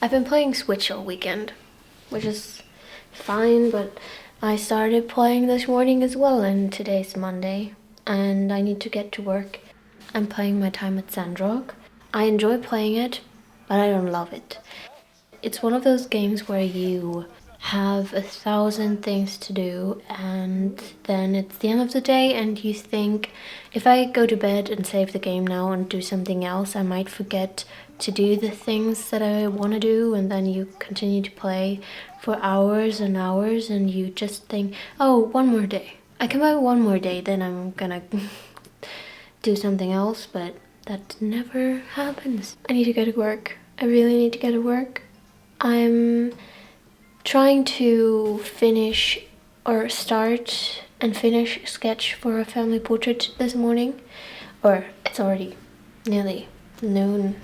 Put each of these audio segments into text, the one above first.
I've been playing Switch all weekend, which is fine, but I started playing this morning as well, and today's Monday, and I need to get to work. I'm playing my time at Sandrock. I enjoy playing it, but I don't love it. It's one of those games where you have 1,000 things to do, and then it's the end of the day and you think, if I go to bed and save the game now and do something else, I might forget to do the things that I want to do, and then you continue to play for hours and hours and you just think, oh, one more day. I can buy one more day, then I'm gonna do something else, but that never happens. I need to go to work. I really need to go to work. I'm trying to finish or start and finish a sketch for a family portrait this morning, or it's already nearly noon.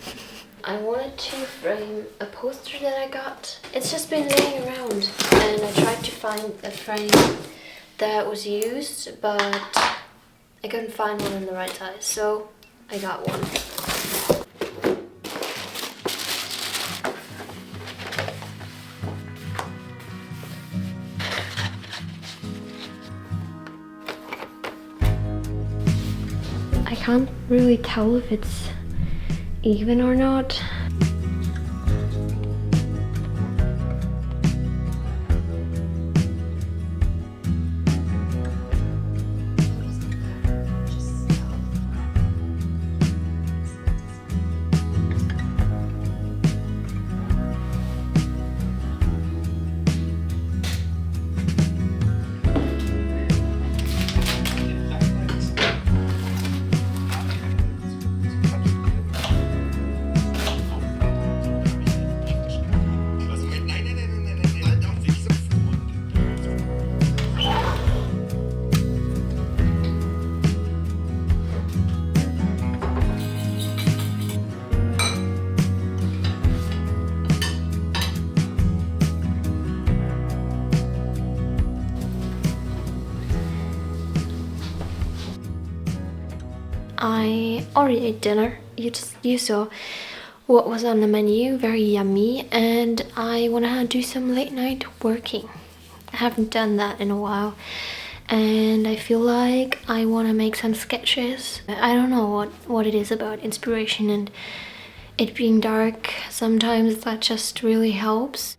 I wanted to frame a poster that I got. It's just been laying around and I tried to find a frame that was used, but I couldn't find one in the right size, so I got one. I can't really tell if it's even or not. I already ate dinner. You saw what was on the menu, very yummy, and I want to do some late night working. I haven't done that in a while, and I feel like I want to make some sketches. I don't know what it is about inspiration and it being dark. Sometimes that just really helps.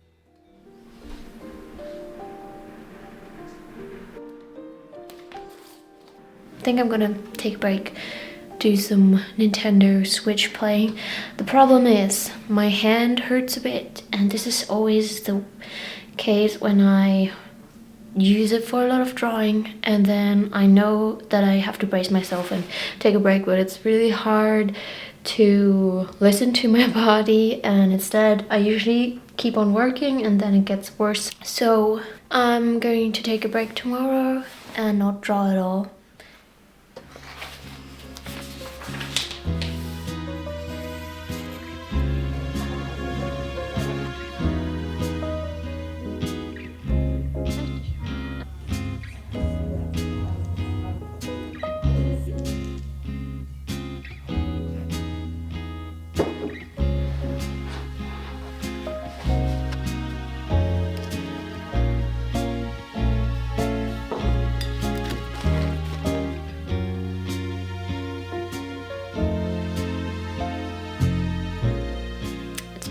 I think I'm gonna take a break, do some Nintendo Switch playing. The problem is my hand hurts a bit, and this is always the case when I use it for a lot of drawing, and then I know that I have to brace myself and take a break, but it's really hard to listen to my body, and instead I usually keep on working and then it gets worse. So I'm going to take a break tomorrow and not draw at all.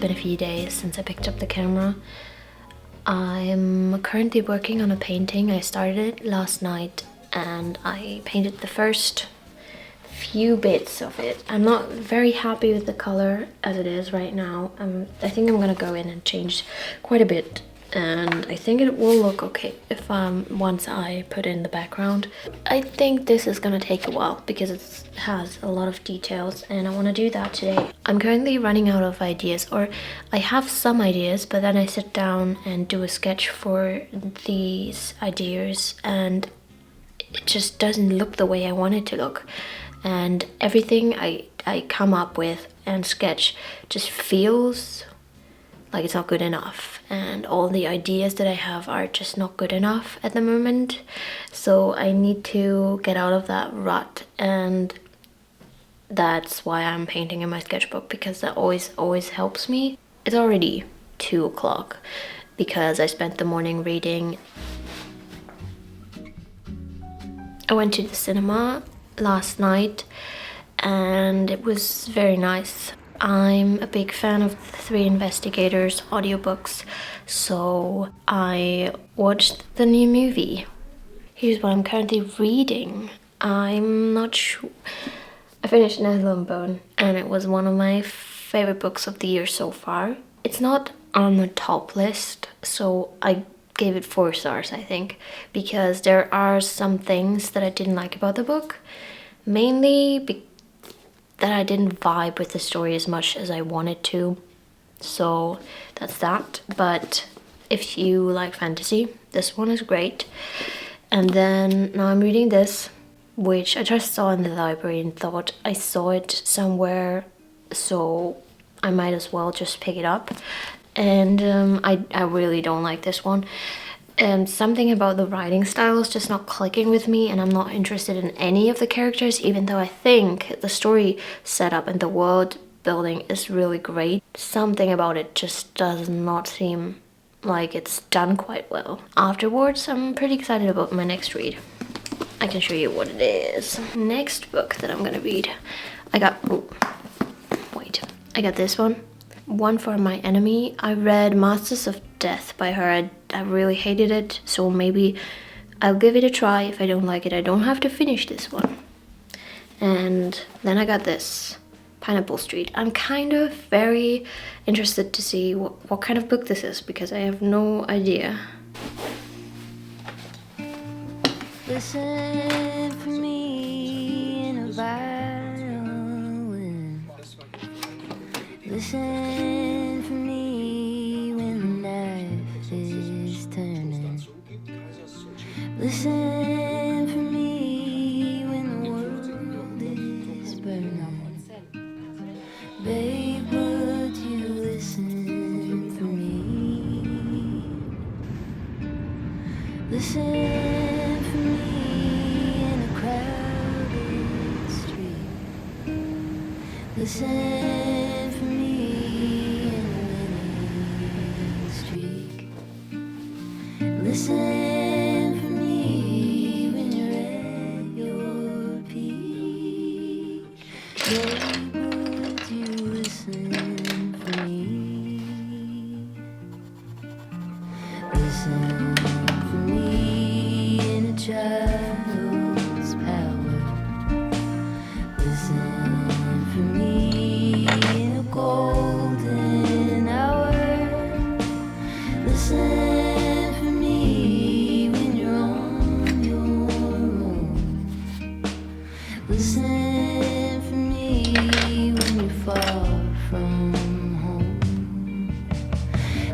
Been a few days since I picked up the camera. I'm currently working on a painting. I started it last night and I painted the first few bits of it. I'm not very happy with the color as it is right now. I think I'm gonna go in and change quite a bit, and I think it will look okay if once I put in the background. I think this is gonna take a while because it has a lot of details and I want to do that today. I'm currently running out of ideas, or I have some ideas, but then I sit down and do a sketch for these ideas and it just doesn't look the way I want it to look, and everything I come up with and sketch just feels like it's not good enough, and all the ideas that I have are just not good enough at the moment. So I need to get out of that rut, and that's why I'm painting in my sketchbook, because that always helps me. It's already 2 o'clock because I spent the morning reading. I went to the cinema last night and it was very nice. I'm a big fan of the Three Investigators audiobooks, so I watched the new movie. Here's what I'm currently reading. I'm not sure. I finished Nether and Bone and it was one of my favorite books of the year so far. It's not on the top list, so I gave it 4 stars, I think, because there are some things that I didn't like about the book, mainly that I didn't vibe with the story as much as I wanted to, so that's that. But if you like fantasy, this one is great. And then now I'm reading this, which I just saw in the library and thought I saw it somewhere, so I might as well just pick it up. And I really don't like this one. Something about the writing style is just not clicking with me, and I'm not interested in any of the characters, even though I think the story setup and the world building is really great. Something about it just does not seem like it's done quite well. Afterwards, I'm pretty excited about my next read. I can show you what it is. Next book that I'm gonna read, I got this one for My Enemy. I read Masters of Death by her. I really hated it, so maybe I'll give it a try. If I don't like it, I don't have to finish this one. And then I got this, Pineapple Street. I'm kind of very interested to see what kind of book this is, because I have no idea. Listen for me in a violin. Listen for me when the knife is turning. Listen for me when the world is burning. Babe, would you listen for me? Listen for me in a crowded street. Listen for me in a winning streak. Listen for me when you're at your peak. Babe, would you listen for me? Listen for me in a child's power. Listen for me in a golden hour. Listen for me when you're on your own. Listen for me when you're far from home.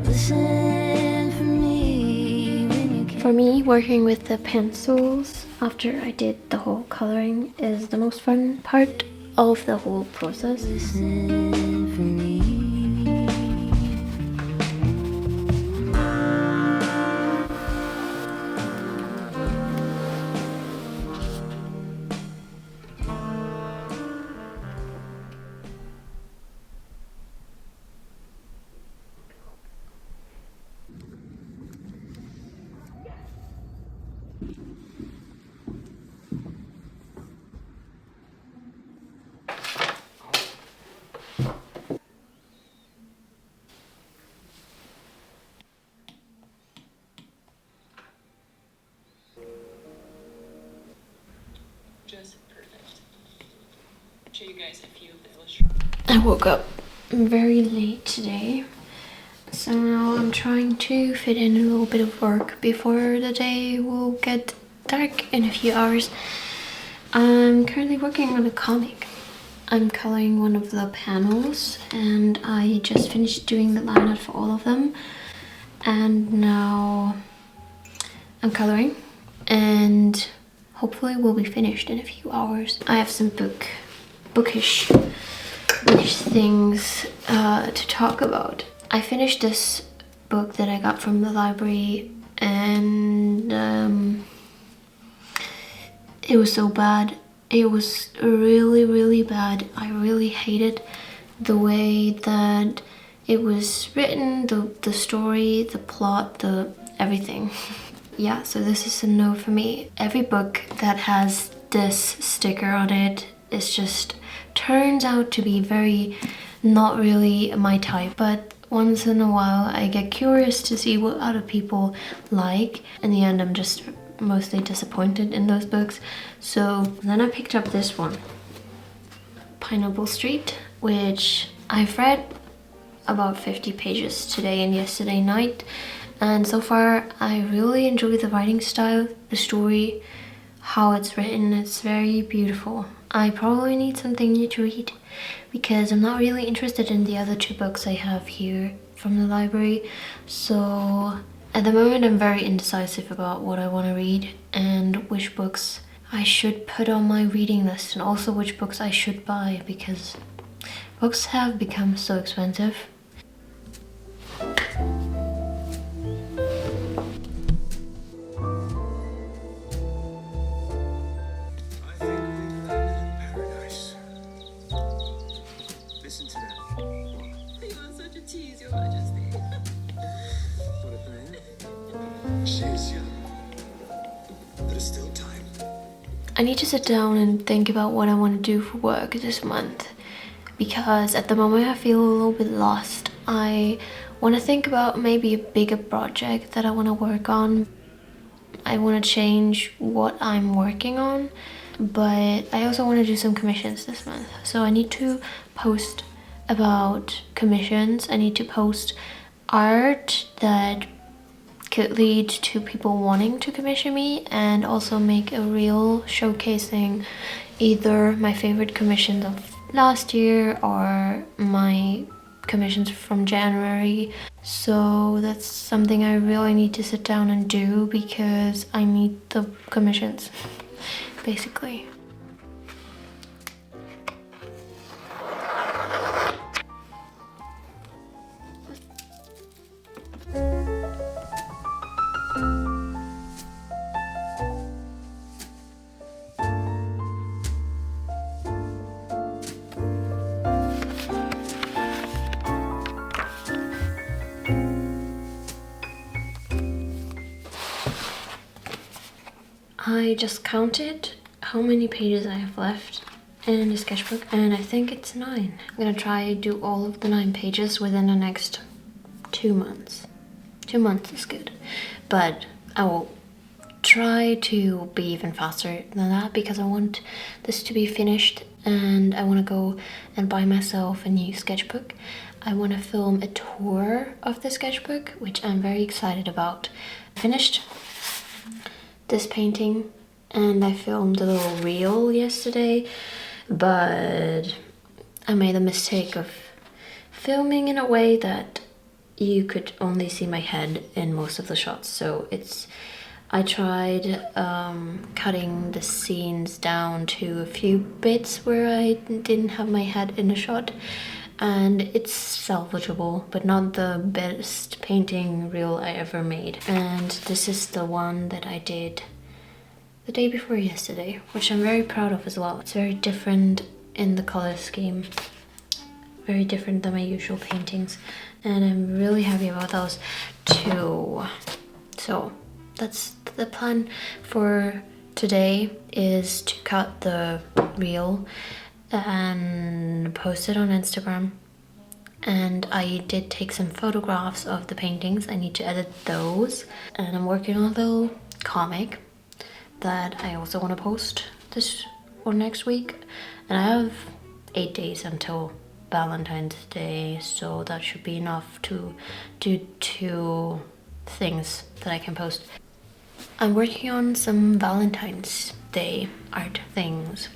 Listen for me when you can. For me, working with the pencils after I did the whole coloring is the most fun part of the whole process. Listen for me. Just perfect. Show you guys a few of the illustrations. I woke up very late today, so now I'm trying to fit in a little bit of work before the day will get dark in a few hours. I'm currently working on a comic. I'm coloring one of the panels and I just finished doing the line art for all of them, and now I'm coloring and hopefully we'll be finished in a few hours. I have some bookish things to talk about. I finished this book that I got from the library, and it was so bad. It was really, really bad. I really hated the way that It was written, the story, the plot, the everything. Yeah, so this is a no for me. Every book that has this sticker on it is just turns out to be very not really my type, but once in a while I get curious to see what other people like. In the end, I'm just mostly disappointed in those books. So then I picked up this one, Pineapple Street, which I've read about 50 pages today and yesterday night, and so far I really enjoy the writing style, the story, how it's written. It's very beautiful. I probably need something new to read because I'm not really interested in the other two books I have here from the library. So at the moment I'm very indecisive about what I want to read and which books I should put on my reading list, and also which books I should buy because books have become so expensive. I need to sit down and think about what I want to do for work this month, because at the moment I feel a little bit lost. I want to think about maybe a bigger project that I want to work on. I want to change what I'm working on, but I also want to do some commissions this month. So I need to post about commissions. I need to post art that could lead to people wanting to commission me, and also make a reel showcasing either my favorite commissions of last year or my commissions from January. So that's something I really need to sit down and do because I need the commissions, basically. I just counted how many pages I have left in the sketchbook, and I think it's 9. I'm gonna try to do all of the 9 pages within the next 2 months. 2 months is good, but I will try to be even faster than that because I want this to be finished, and I want to go and buy myself a new sketchbook. I want to film a tour of the sketchbook, which I'm very excited about. I finished this painting and I filmed a little reel yesterday, but I made a mistake of filming in a way that you could only see my head in most of the shots. So I tried cutting the scenes down to a few bits where I didn't have my head in the shot, and it's salvageable, but not the best painting reel I ever made. And this is the one that I did the day before yesterday, which I'm very proud of as well. It's very different in the color scheme, very different than my usual paintings, and I'm really happy about those too. So that's the plan for today, is to cut the reel and post it on Instagram. And I did take some photographs of the paintings. I need to edit those, and I'm working on a little comic that I also want to post this or next week. And I have 8 days until Valentine's Day, so that should be enough to do 2 things that I can post. I'm working on some Valentine's Day art things.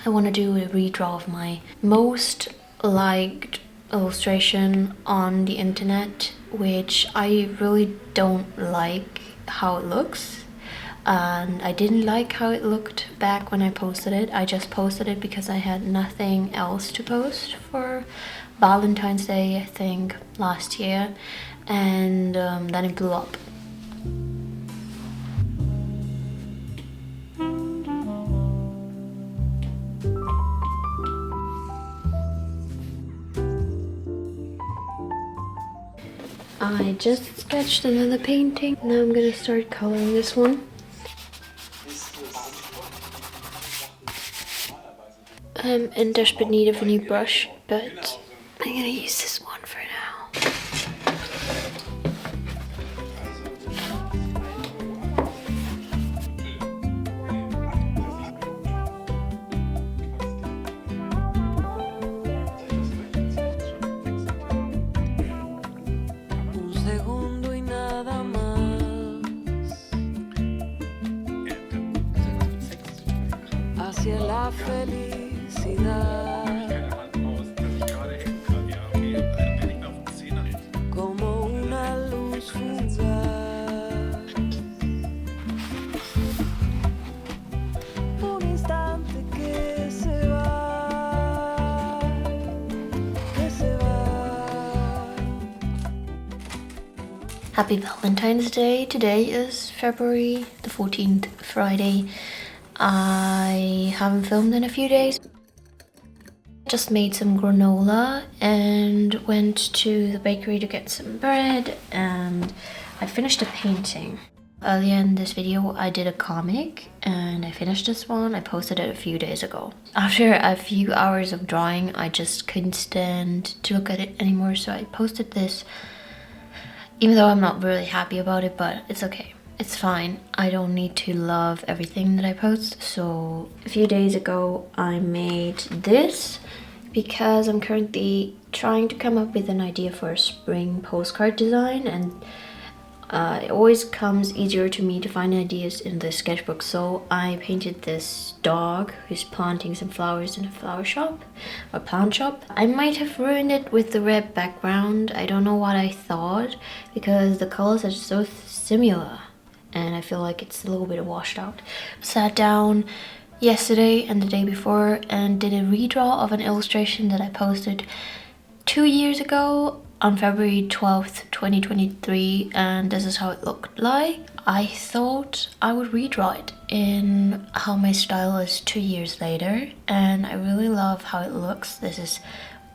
I want to do a redraw of my most liked illustration on the internet, which I really don't like how it looks, and I didn't like how it looked back when I posted it. I just posted it because I had nothing else to post for Valentine's Day, I think, last year, and then it blew up. I just sketched another painting. Now I'm gonna start coloring this one. I'm in desperate need of a new brush, but I'm gonna use this one for now. Hacia la felicidad, como una luz fugaz, un instante que se va, que se va. Happy Valentine's Day. Today is February the 14th, Friday. I haven't filmed in a few days. Just made some granola and went to the bakery to get some bread, and I finished a painting. Earlier in this video I did a comic and I finished this one. I posted it a few days ago. After a few hours of drawing I just couldn't stand to look at it anymore, so I posted this, even though I'm not really happy about it, but it's okay. It's fine. I don't need to love everything that I post. So a few days ago I made this because I'm currently trying to come up with an idea for a spring postcard design, and it always comes easier to me to find ideas in the sketchbook. So I painted this dog who's planting some flowers in a flower shop or plant shop. I might have ruined it with the red background. I don't know what I thought because the colors are so similar and I feel like it's a little bit washed out. Sat down yesterday and the day before and did a redraw of an illustration that I posted 2 years ago on February 12th, 2023, and this is how it looked like. I thought I would redraw it in how my style is 2 years later, and I really love how it looks. This is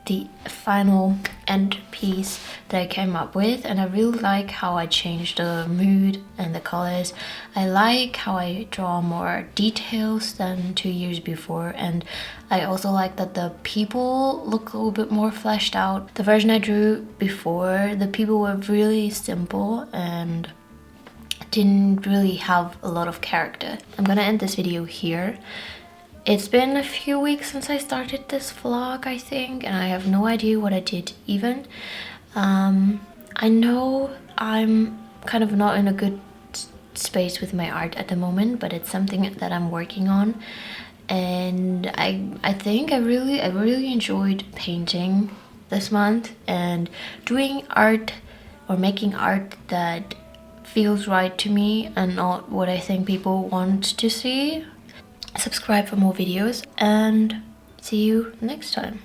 the final end piece that I came up with, and I really like how I changed the mood and the colors. I like how I draw more details than 2 years before, and I also like that the people look a little bit more fleshed out. The version I drew before, the people were really simple and didn't really have a lot of character. I'm gonna end this video here. It's been a few weeks since I started this vlog, I think, and I have no idea what I did even. I know I'm kind of not in a good space with my art at the moment, but it's something that I'm working on. And I think I really enjoyed painting this month and doing art or making art that feels right to me and not what I think people want to see. Subscribe for more videos and see you next time.